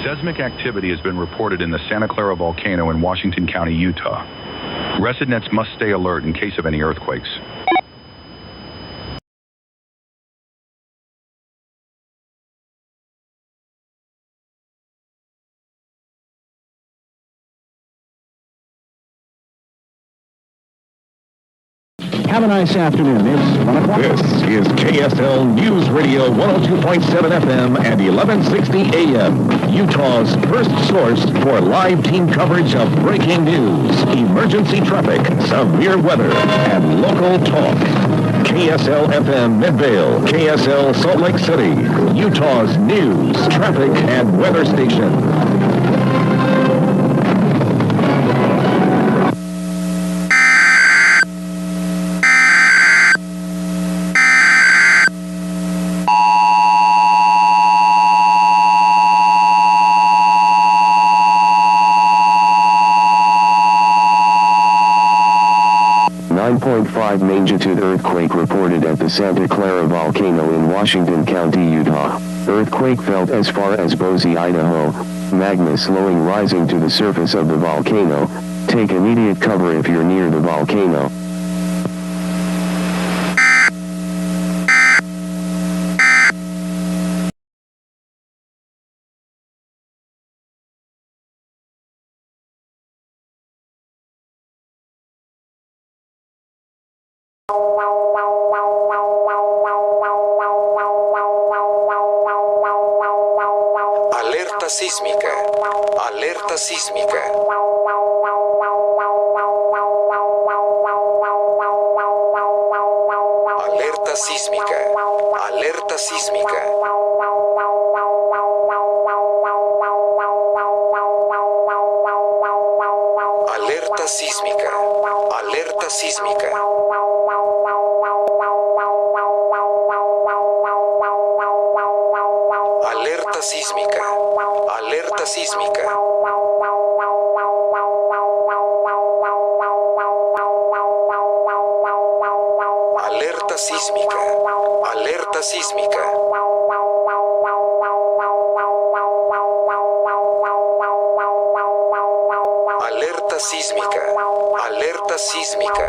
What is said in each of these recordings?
Seismic activity has been reported in the Santa Clara volcano in Washington County, Utah. Residents must stay alert in case of any earthquakes. Have a nice afternoon. It's 1 o'clock. This is KSL News Radio 102.7 FM and 1160 AM, Utah's first source for live team coverage of breaking news, emergency traffic, severe weather, and local talk. KSL FM Midvale, KSL Salt Lake City, Utah's news, traffic, and weather station. 9.5 magnitude earthquake reported at the Santa Clara volcano in Washington County, Utah. Earthquake felt as far as Boise, Idaho. Magma slowing rising to the surface of the volcano. Take immediate cover if you're near the volcano. Alerta sísmica. Alerta sísmica. Alerta sísmica. Alerta sísmica. Alerta sísmica. Alerta sísmica. Alerta sísmica. Alerta sísmica. Alerta sísmica. Alerta sísmica. Alerta sísmica. Alerta sísmica.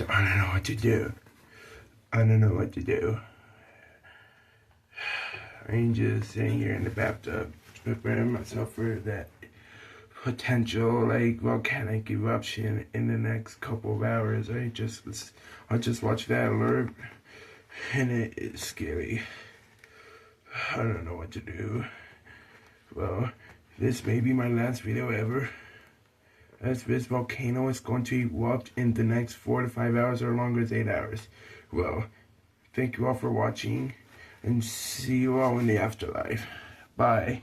I don't know what to do. I don't know what to do. I'm just sitting here in the bathtub, preparing myself for that potential volcanic eruption in the next couple of hours. I just watched that alert, and it is scary. I don't know what to do. Well, this may be my last video ever, as this volcano is going to erupt in the next 4 to 5 hours, or longer as 8 hours. Well, thank you all for watching, and see you all in the afterlife. Bye.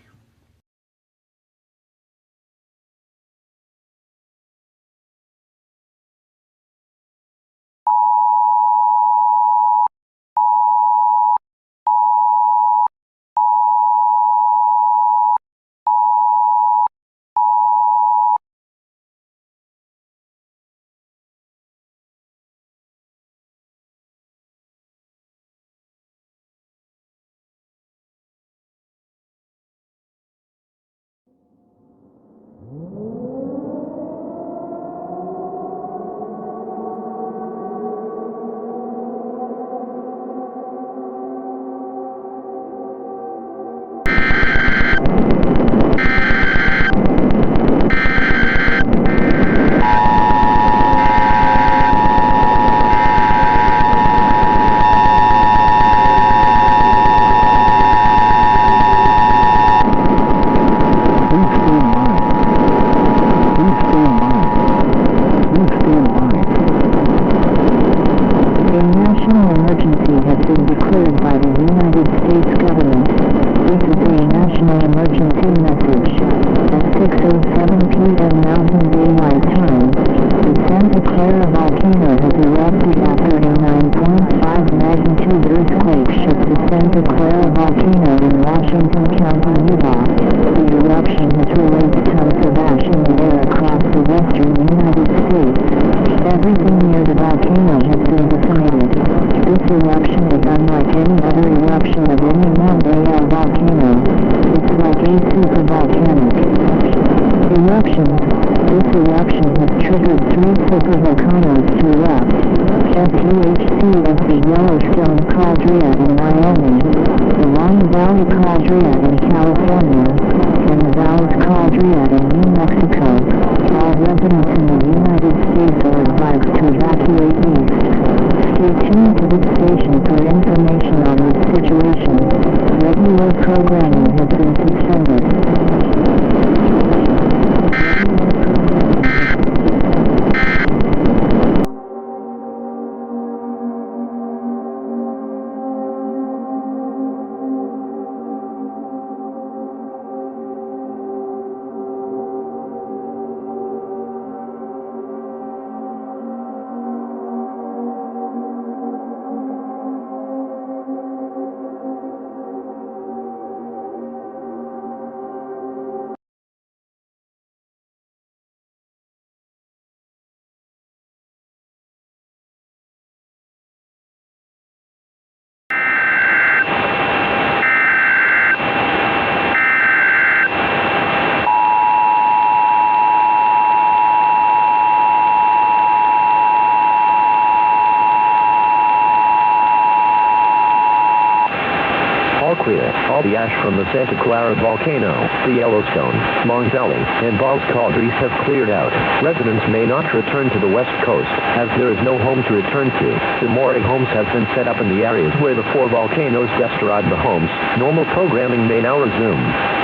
All the ash from the Santa Clara volcano, the Yellowstone, Long Valley, and Ball's cauldrons have cleared out. Residents may not return to the west coast, as there is no home to return to. Temporary homes have been set up in the areas where the 4 volcanoes destroyed the homes. Normal programming may now resume.